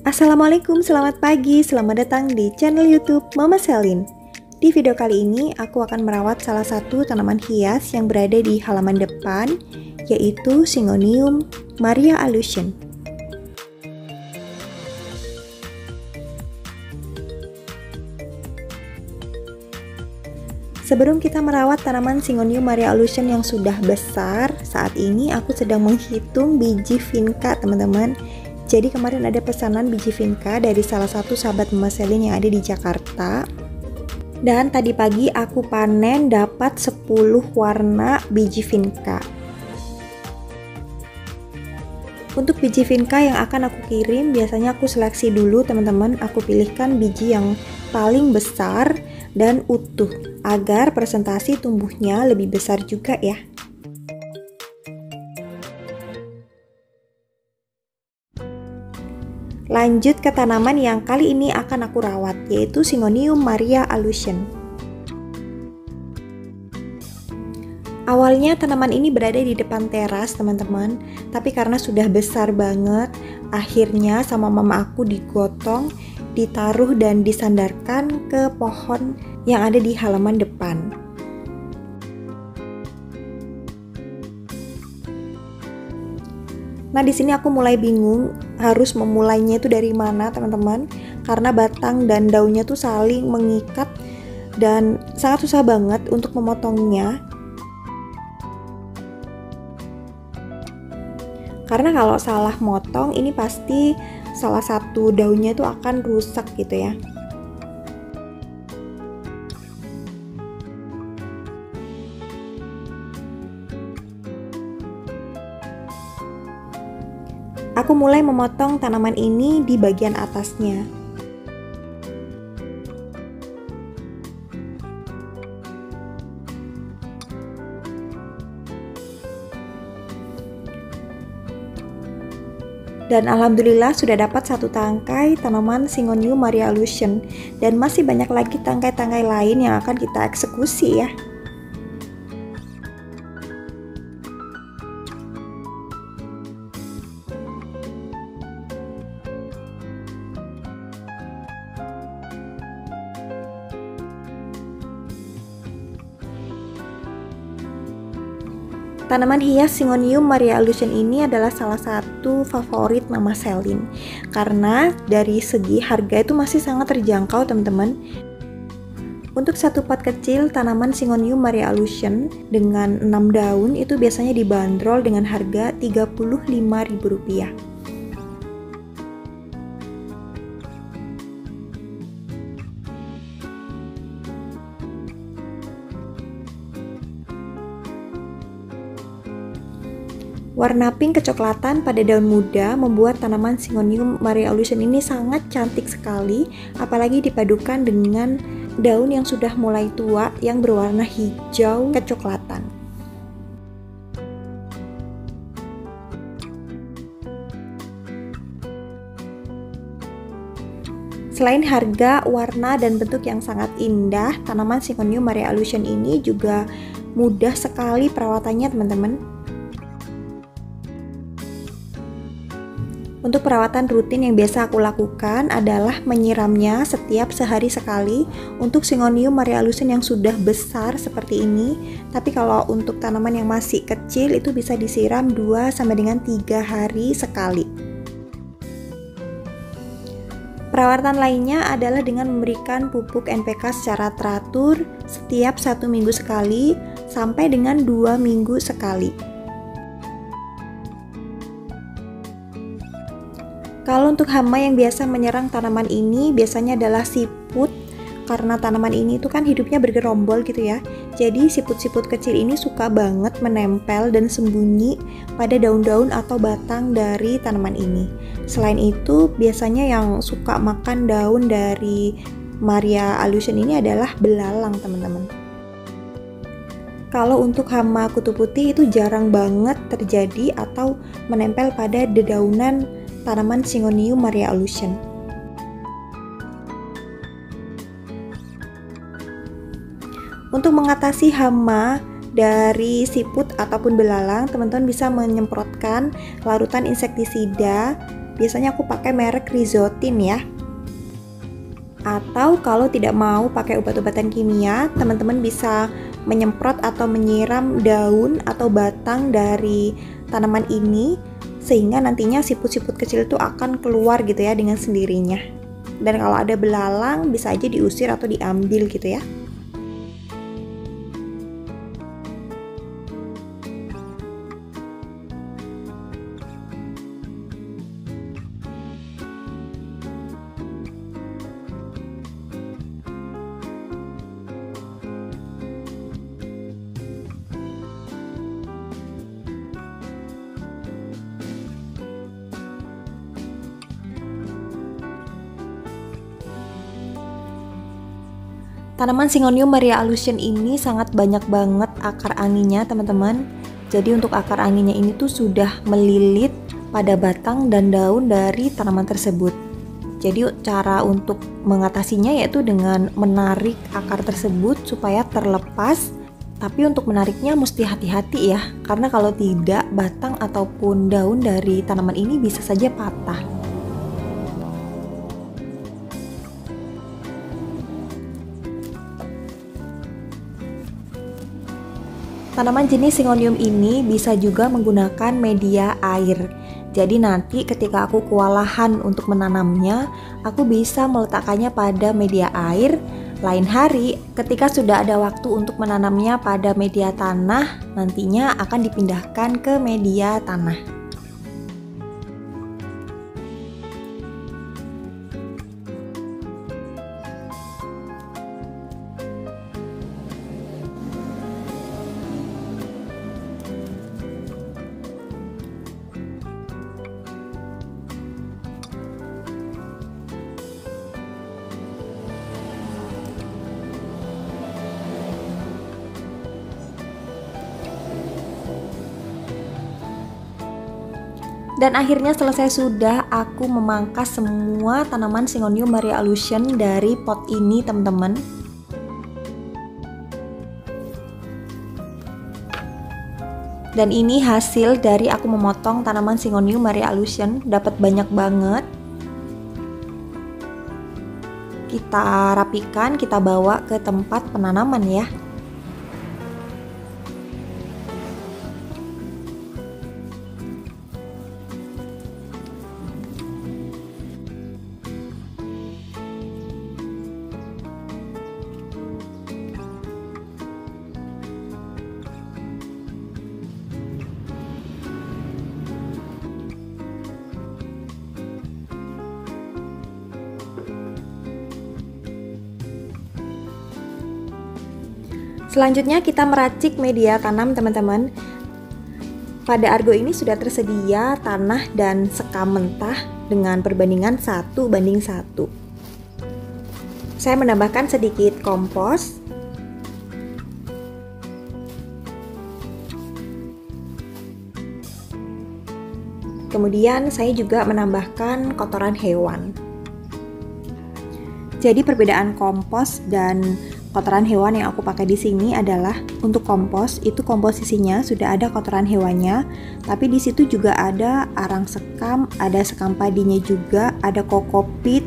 Assalamualaikum, selamat pagi, selamat datang di channel YouTube Mama Selin. Di video kali ini, aku akan merawat salah satu tanaman hias yang berada di halaman depan, yaitu Syngonium Maria Alusion. Sebelum kita merawat tanaman Syngonium Maria Alusion yang sudah besar, saat ini aku sedang menghitung biji vinca, teman-teman. Jadi kemarin ada pesanan biji vinca dari salah satu sahabat Mama Selin yang ada di Jakarta. Dan tadi pagi aku panen dapat 10 warna biji vinca. Untuk biji vinca yang akan aku kirim, biasanya aku seleksi dulu, teman-teman. Aku pilihkan biji yang paling besar dan utuh agar presentasi tumbuhnya lebih besar juga ya. Lanjut ke tanaman yang kali ini akan aku rawat, yaitu Syngonium Maria Alusion. Awalnya tanaman ini berada di depan teras, teman-teman, tapi karena sudah besar banget, akhirnya sama mama aku digotong, ditaruh dan disandarkan ke pohon yang ada di halaman depan. Nah, di sini aku mulai bingung harus memulainya itu dari mana, teman-teman, karena batang dan daunnya tuh saling mengikat dan sangat susah banget untuk memotongnya. Karena kalau salah motong, ini pasti salah satu daunnya itu akan rusak gitu ya. Aku mulai memotong tanaman ini di bagian atasnya. Dan alhamdulillah sudah dapat satu tangkai tanaman Syngonium Maria Alusion, dan masih banyak lagi tangkai-tangkai lain yang akan kita eksekusi ya. Tanaman hias Syngonium Maria Alusion ini adalah salah satu favorit Mama Selin karena dari segi harga itu masih sangat terjangkau, teman-teman. Untuk satu pot kecil tanaman Syngonium Maria Alusion dengan 6 daun itu biasanya dibanderol dengan harga Rp35.000. Warna pink kecoklatan pada daun muda membuat tanaman Syngonium Maria Alusion ini sangat cantik sekali, apalagi dipadukan dengan daun yang sudah mulai tua yang berwarna hijau kecoklatan. Selain harga, warna, dan bentuk yang sangat indah, tanaman Syngonium Maria Alusion ini juga mudah sekali perawatannya, teman-teman. Untuk perawatan rutin yang biasa aku lakukan adalah menyiramnya setiap sehari sekali untuk Syngonium Maria Alusion yang sudah besar seperti ini. Tapi kalau untuk tanaman yang masih kecil itu bisa disiram 2 sampai dengan 3 hari sekali. Perawatan lainnya adalah dengan memberikan pupuk NPK secara teratur setiap 1 minggu sekali sampai dengan 2 minggu sekali. Kalau untuk hama yang biasa menyerang tanaman ini biasanya adalah siput, karena tanaman ini tuh kan hidupnya bergerombol gitu ya. Jadi siput-siput kecil ini suka banget menempel dan sembunyi pada daun-daun atau batang dari tanaman ini. Selain itu, biasanya yang suka makan daun dari Maria Alusion ini adalah belalang, teman-teman. Kalau untuk hama kutu putih itu jarang banget terjadi atau menempel pada dedaunan tanaman Syngonium Maria Alusion. Untuk mengatasi hama dari siput ataupun belalang, teman-teman bisa menyemprotkan larutan insektisida biasanya aku pakai merek Rizotin ya. Atau kalau tidak mau pakai obat-obatan kimia, teman-teman bisa menyemprot atau menyiram daun atau batang dari tanaman ini, sehingga nantinya siput-siput kecil itu akan keluar gitu ya dengan sendirinya. Dan kalau ada belalang bisa aja diusir atau diambil gitu ya. Tanaman Syngonium Maria Alusion ini sangat banyak banget akar anginnya teman-teman. Jadi untuk akar anginnya ini tuh sudah melilit pada batang dan daun dari tanaman tersebut. Jadi cara untuk mengatasinya yaitu dengan menarik akar tersebut supaya terlepas. Tapi untuk menariknya mesti hati-hati ya, karena kalau tidak batang ataupun daun dari tanaman ini bisa saja patah. Tanaman jenis Syngonium ini bisa juga menggunakan media air. Jadi nanti ketika aku kewalahan untuk menanamnya, aku bisa meletakkannya pada media air. Lain hari, ketika sudah ada waktu untuk menanamnya pada media tanah, nantinya akan dipindahkan ke media tanah. Dan akhirnya selesai sudah aku memangkas semua tanaman Syngonium Maria Alusion dari pot ini teman-teman. Dan ini hasil dari aku memotong tanaman Syngonium Maria Alusion, dapat banyak banget. Kita rapikan, kita bawa ke tempat penanaman ya. Selanjutnya kita meracik media tanam teman-teman. Pada Argo ini sudah tersedia tanah dan sekam mentah dengan perbandingan 1:1. Saya menambahkan sedikit kompos. Kemudian saya juga menambahkan kotoran hewan. Jadi perbedaan kompos dan kotoran hewan yang aku pakai di sini adalah untuk kompos itu komposisinya sudah ada kotoran hewannya, tapi di situ juga ada arang sekam, ada sekam padinya juga, ada kokopit,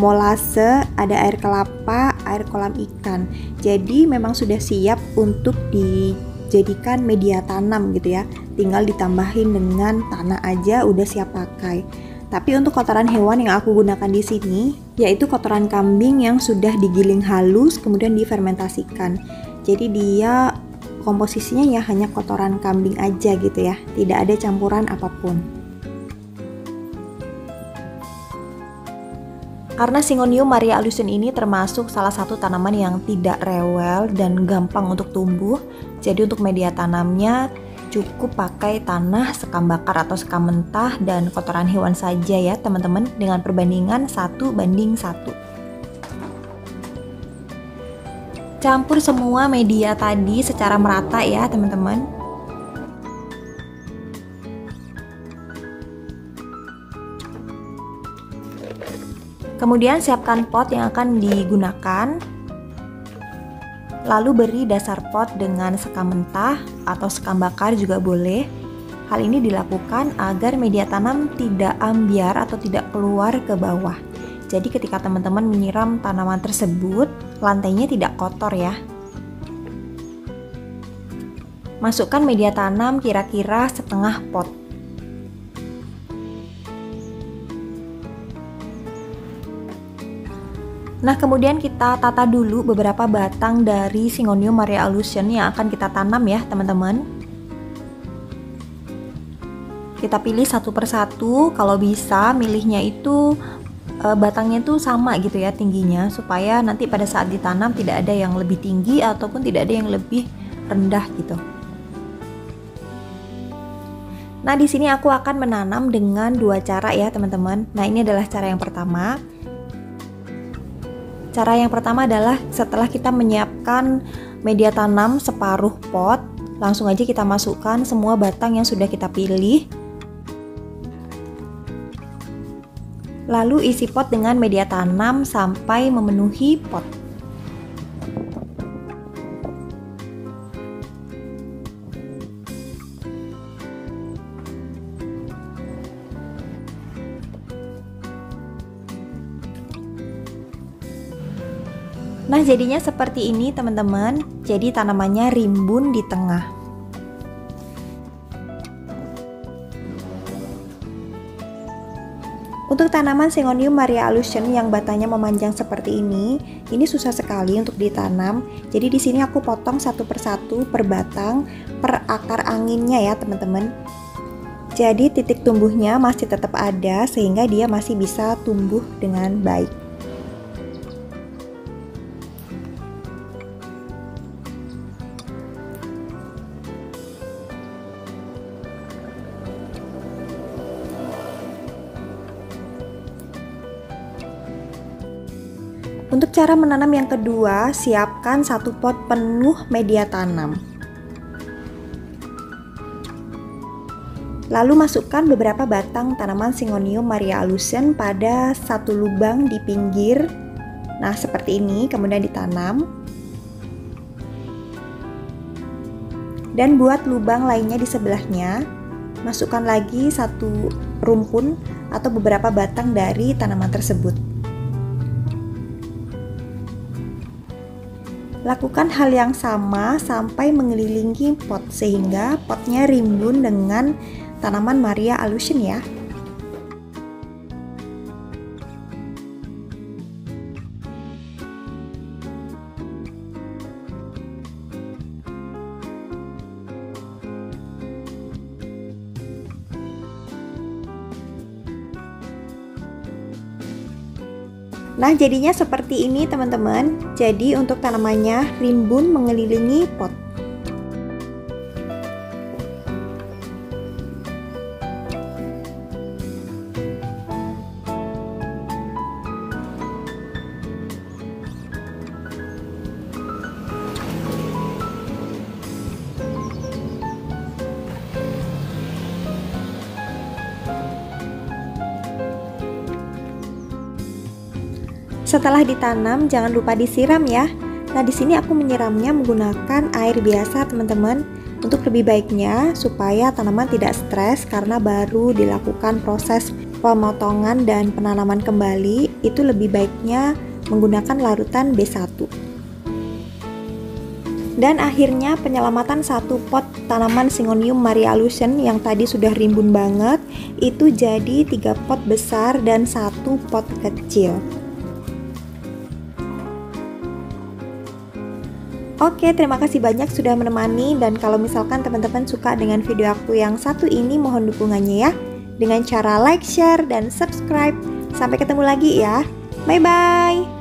molase, ada air kelapa, air kolam ikan. Jadi memang sudah siap untuk dijadikan media tanam gitu ya. Tinggal ditambahin dengan tanah aja udah siap pakai. Tapi untuk kotoran hewan yang aku gunakan di sini yaitu kotoran kambing yang sudah digiling halus kemudian difermentasikan. Jadi dia komposisinya ya hanya kotoran kambing aja gitu ya, tidak ada campuran apapun. Karena Syngonium Maria Alusion ini termasuk salah satu tanaman yang tidak rewel dan gampang untuk tumbuh, jadi untuk media tanamnya cukup pakai tanah, sekam bakar atau sekam mentah, dan kotoran hewan saja ya teman-teman, dengan perbandingan 1:1. Campur semua media tadi secara merata ya teman-teman. Kemudian siapkan pot yang akan digunakan. Lalu beri dasar pot dengan sekam mentah atau sekam bakar juga boleh. Hal ini dilakukan agar media tanam tidak ambiar atau tidak keluar ke bawah. Jadi ketika teman-teman menyiram tanaman tersebut, lantainya tidak kotor ya. Masukkan media tanam kira-kira setengah pot. Nah, kemudian kita tata dulu beberapa batang dari Syngonium Maria Alusion yang akan kita tanam ya, teman-teman. Kita pilih satu persatu, kalau bisa milihnya itu batangnya itu sama gitu ya tingginya, supaya nanti pada saat ditanam tidak ada yang lebih tinggi ataupun tidak ada yang lebih rendah gitu. Nah, di sini aku akan menanam dengan dua cara ya, teman-teman. Nah, ini adalah cara yang pertama. Cara yang pertama adalah setelah kita menyiapkan media tanam separuh pot, langsung aja kita masukkan semua batang yang sudah kita pilih. Lalu isi pot dengan media tanam sampai memenuhi pot. Nah, jadinya seperti ini teman-teman. Jadi tanamannya rimbun di tengah. Untuk tanaman Syngonium Maria Alusion yang batangnya memanjang seperti ini susah sekali untuk ditanam. Jadi di sini aku potong satu persatu per batang, per akar anginnya ya teman-teman. Jadi titik tumbuhnya masih tetap ada sehingga dia masih bisa tumbuh dengan baik. Untuk cara menanam yang kedua, siapkan satu pot penuh media tanam. Lalu masukkan beberapa batang tanaman Syngonium Maria Alusion pada satu lubang di pinggir. Nah, seperti ini, kemudian ditanam. Dan buat lubang lainnya di sebelahnya, masukkan lagi satu rumpun atau beberapa batang dari tanaman tersebut. Lakukan hal yang sama sampai mengelilingi pot sehingga potnya rimbun dengan tanaman Maria Alusion ya. Nah, jadinya seperti ini teman-teman. Jadi untuk tanamannya rimbun mengelilingi pot. Setelah ditanam, jangan lupa disiram ya. Nah, di sini aku menyiramnya menggunakan air biasa, teman-teman. Untuk lebih baiknya supaya tanaman tidak stres karena baru dilakukan proses pemotongan dan penanaman kembali, itu lebih baiknya menggunakan larutan B1. Dan akhirnya penyelamatan satu pot tanaman Syngonium Maria Alusion yang tadi sudah rimbun banget, itu jadi 3 pot besar dan 1 pot kecil. Oke, terima kasih banyak sudah menemani, dan kalau misalkan teman-teman suka dengan video aku yang satu ini, mohon dukungannya ya dengan cara like, share, dan subscribe. Sampai ketemu lagi ya. Bye-bye.